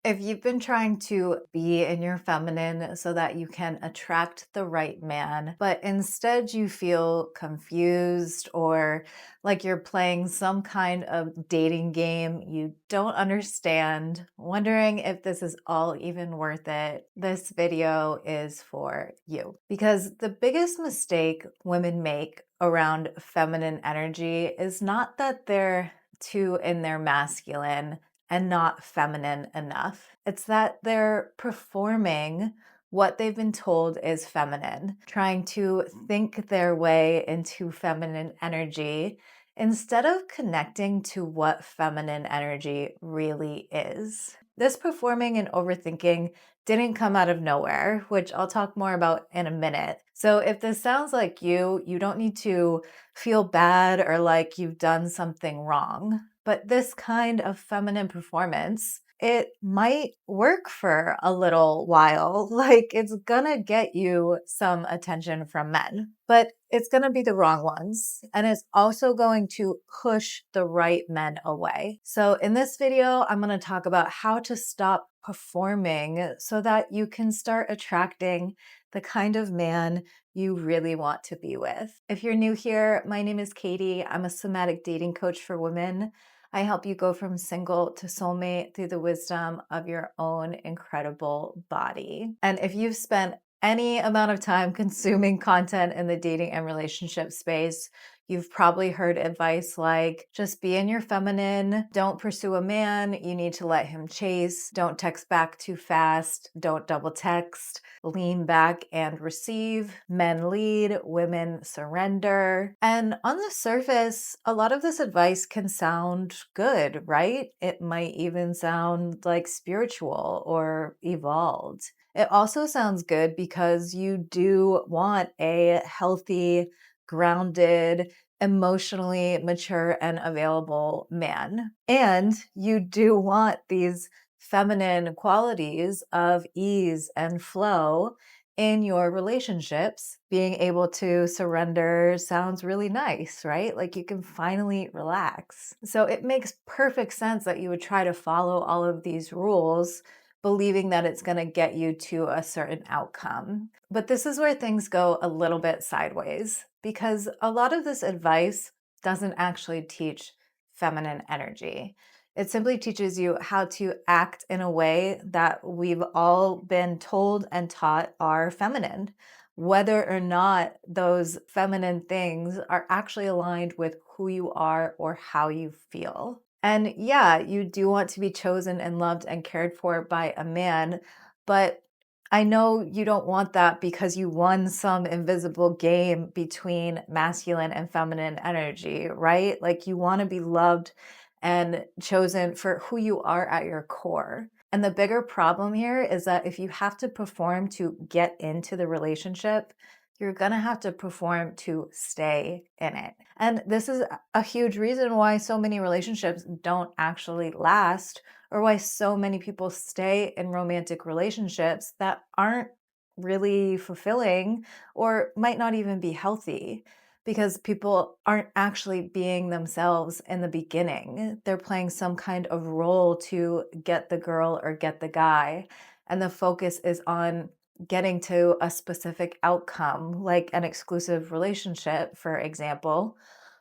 If you've been trying to be in your feminine so that you can attract the right man, but instead you feel confused or like you're playing some kind of dating game you don't understand, wondering if this is all even worth it, this video is for you. Because the biggest mistake women make around feminine energy is not that they're too in their masculine and not feminine enough. It's that they're performing what they've been told is feminine, trying to think their way into feminine energy instead of connecting to what feminine energy really is. This performing and overthinking didn't come out of nowhere, which I'll talk more about in a minute. So if this sounds like you don't need to feel bad or like you've done something wrong. But this kind of feminine performance, it might work for a little while. Like it's gonna get you some attention from men, but it's gonna be the wrong ones. And it's also going to push the right men away. So in this video, I'm gonna talk about how to stop performing so that you can start attracting the kind of man you really want to be with. If you're new here, my name is Katie. I'm a somatic dating coach for women. I help you go from single to soulmate through the wisdom of your own incredible body. And if you've spent any amount of time consuming content in the dating and relationship space, you've probably heard advice like just be in your feminine, don't pursue a man, you need to let him chase, don't text back too fast, don't double text, lean back and receive, men lead, women surrender. And on the surface, a lot of this advice can sound good, right? It might even sound like spiritual or evolved. It also sounds good because you do want a healthy, grounded, emotionally mature and available man. And you do want these feminine qualities of ease and flow in your relationships. Being able to surrender sounds really nice, right? Like you can finally relax. So it makes perfect sense that you would try to follow all of these rules, believing that it's going to get you to a certain outcome. But this is where things go a little bit sideways because a lot of this advice doesn't actually teach feminine energy. It simply teaches you how to act in a way that we've all been told and taught are feminine, whether or not those feminine things are actually aligned with who you are or how you feel. And yeah, you do want to be chosen and loved and cared for by a man, but I know you don't want that because you won some invisible game between masculine and feminine energy, right? Like you want to be loved and chosen for who you are at your core. And the bigger problem here is that if you have to perform to get into the relationship, you're going to have to perform to stay in it. And this is a huge reason why so many relationships don't actually last, or why so many people stay in romantic relationships that aren't really fulfilling or might not even be healthy because people aren't actually being themselves in the beginning. They're playing some kind of role to get the girl or get the guy. And the focus is on getting to a specific outcome, like an exclusive relationship, for example,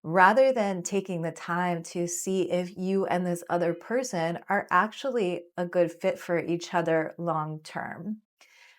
rather than taking the time to see if you and this other person are actually a good fit for each other long term.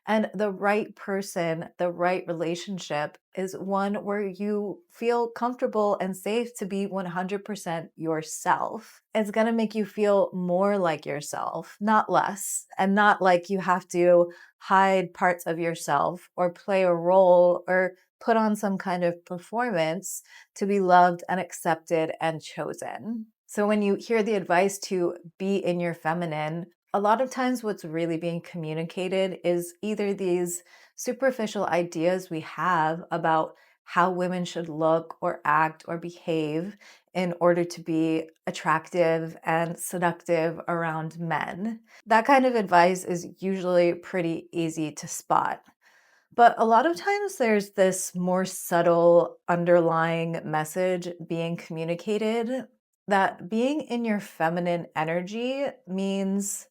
And the right person, the right relationship is one where you feel comfortable and safe to be 100% yourself. It's going to make you feel more like yourself, not less, and not like you have to hide parts of yourself or play a role or put on some kind of performance to be loved and accepted and chosen. So when you hear the advice to be in your feminine, a lot of times what's really being communicated is either these superficial ideas we have about how women should look or act or behave in order to be attractive and seductive around men. That kind of advice is usually pretty easy to spot. But a lot of times there's this more subtle underlying message being communicated that being in your feminine energy means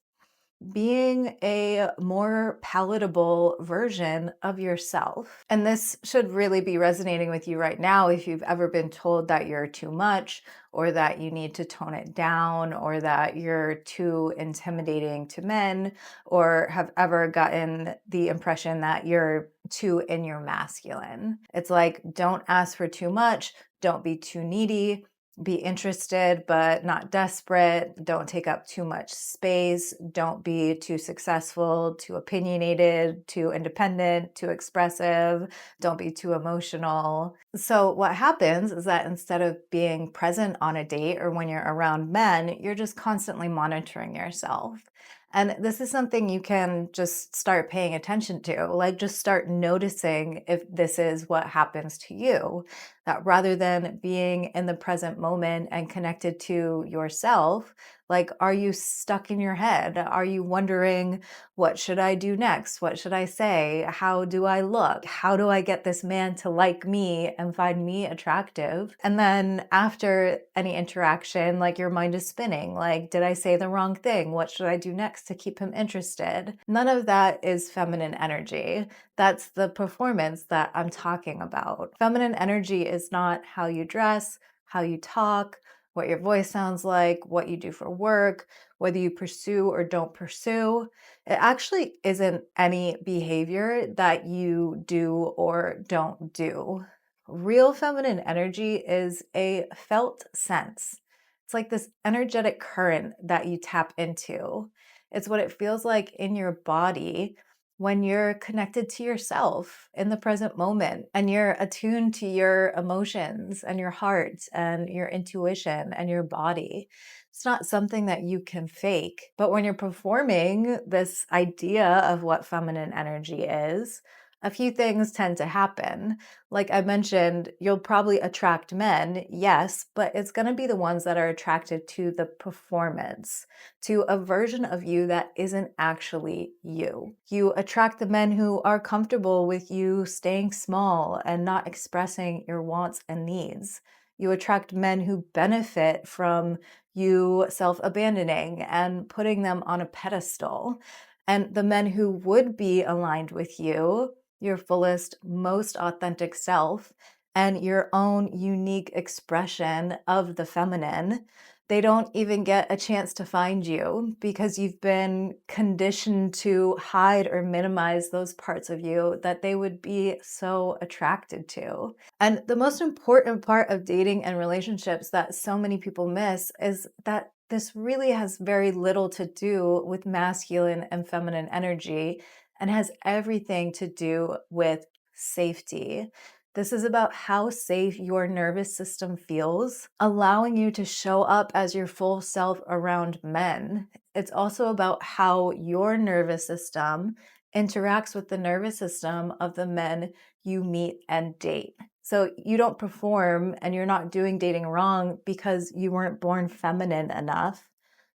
being a more palatable version of yourself. And this should really be resonating with you right now if you've ever been told that you're too much, or that you need to tone it down, or that you're too intimidating to men, or have ever gotten the impression that you're too in your masculine. It's like, don't ask for too much, don't be too needy, be interested but not desperate. Don't take up too much space. Don't be too successful, too opinionated, too independent, too expressive. Don't be too emotional. So, what happens is that instead of being present on a date or when you're around men, you're just constantly monitoring yourself. And this is something you can just start paying attention to. Like, just start noticing if this is what happens to you, that rather than being in the present moment and connected to yourself, like, are you stuck in your head? Are you wondering, what should I do next? What should I say? How do I look? How do I get this man to like me and find me attractive? And then after any interaction, like, your mind is spinning. Like, did I say the wrong thing? What should I do next to keep him interested? None of that is feminine energy. That's the performance that I'm talking about. Feminine energy is not how you dress, how you talk, what your voice sounds like, what you do for work, whether you pursue or don't pursue. It actually isn't any behavior that you do or don't do. Real feminine energy is a felt sense. It's like this energetic current that you tap into. It's what it feels like in your body when you're connected to yourself in the present moment and you're attuned to your emotions and your heart and your intuition and your body. It's not something that you can fake. But when you're performing this idea of what feminine energy is, a few things tend to happen. Like I mentioned, you'll probably attract men, yes, but it's going to be the ones that are attracted to the performance, to a version of you that isn't actually you. You attract the men who are comfortable with you staying small and not expressing your wants and needs. You attract men who benefit from you self abandoning and putting them on a pedestal. And the men who would be aligned with you, your fullest, most authentic self, and your own unique expression of the feminine, they don't even get a chance to find you because you've been conditioned to hide or minimize those parts of you that they would be so attracted to. And the most important part of dating and relationships that so many people miss is that this really has very little to do with masculine and feminine energy and has everything to do with safety. This is about how safe your nervous system feels, allowing you to show up as your full self around men. It's also about how your nervous system interacts with the nervous system of the men you meet and date. So you don't perform and you're not doing dating wrong because you weren't born feminine enough.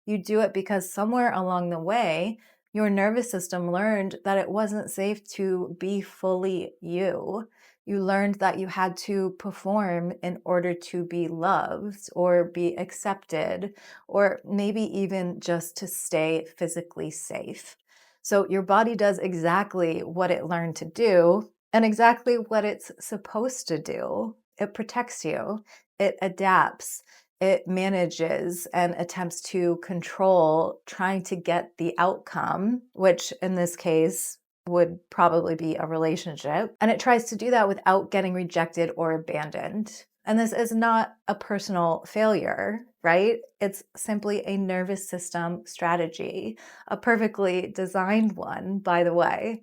You do it because somewhere along the way, your nervous system learned that it wasn't safe to be fully you. You learned that you had to perform in order to be loved or be accepted, or maybe even just to stay physically safe. So your body does exactly what it learned to do and exactly what it's supposed to do. It protects you, it adapts, it manages and attempts to control, trying to get the outcome, which in this case would probably be a relationship. And it tries to do that without getting rejected or abandoned. And this is not a personal failure, right? It's simply a nervous system strategy, a perfectly designed one, by the way.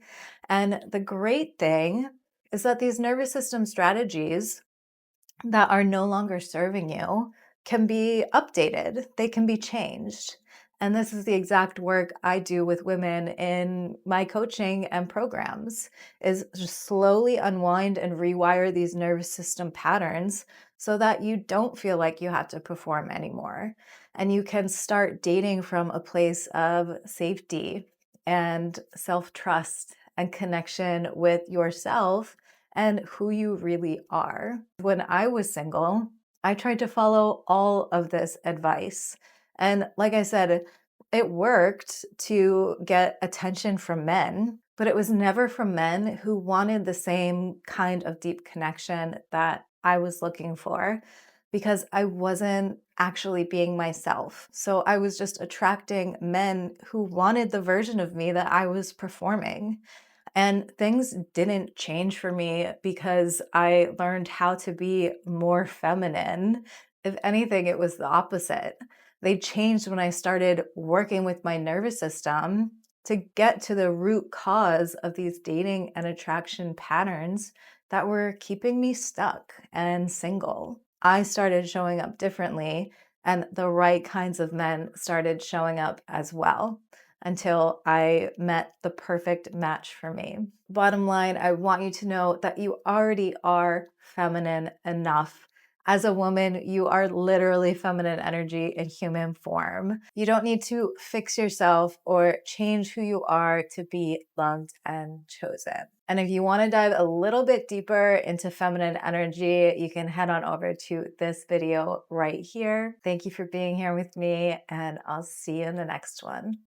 And the great thing is that these nervous system strategies that are no longer serving you can be updated, they can be changed. And this is the exact work I do with women in my coaching and programs, is just slowly unwind and rewire these nervous system patterns so that you don't feel like you have to perform anymore. And you can start dating from a place of safety and self-trust and connection with yourself and who you really are. When I was single, I tried to follow all of this advice. And like I said, It worked to get attention from men, but it was never from men who wanted the same kind of deep connection that I was looking for because I wasn't actually being myself. So I was just attracting men who wanted the version of me that I was performing. And things didn't change for me because I learned how to be more feminine. If anything, it was the opposite. They changed when I started working with my nervous system to get to the root cause of these dating and attraction patterns that were keeping me stuck and single. I started showing up differently, and the right kinds of men started showing up as well until I met the perfect match for me. Bottom line, I want you to know that you already are feminine enough. As a woman, you are literally feminine energy in human form. You don't need to fix yourself or change who you are to be loved and chosen. And if you want to dive a little bit deeper into feminine energy, you can head on over to this video right here. Thank you for being here with me, and I'll see you in the next one.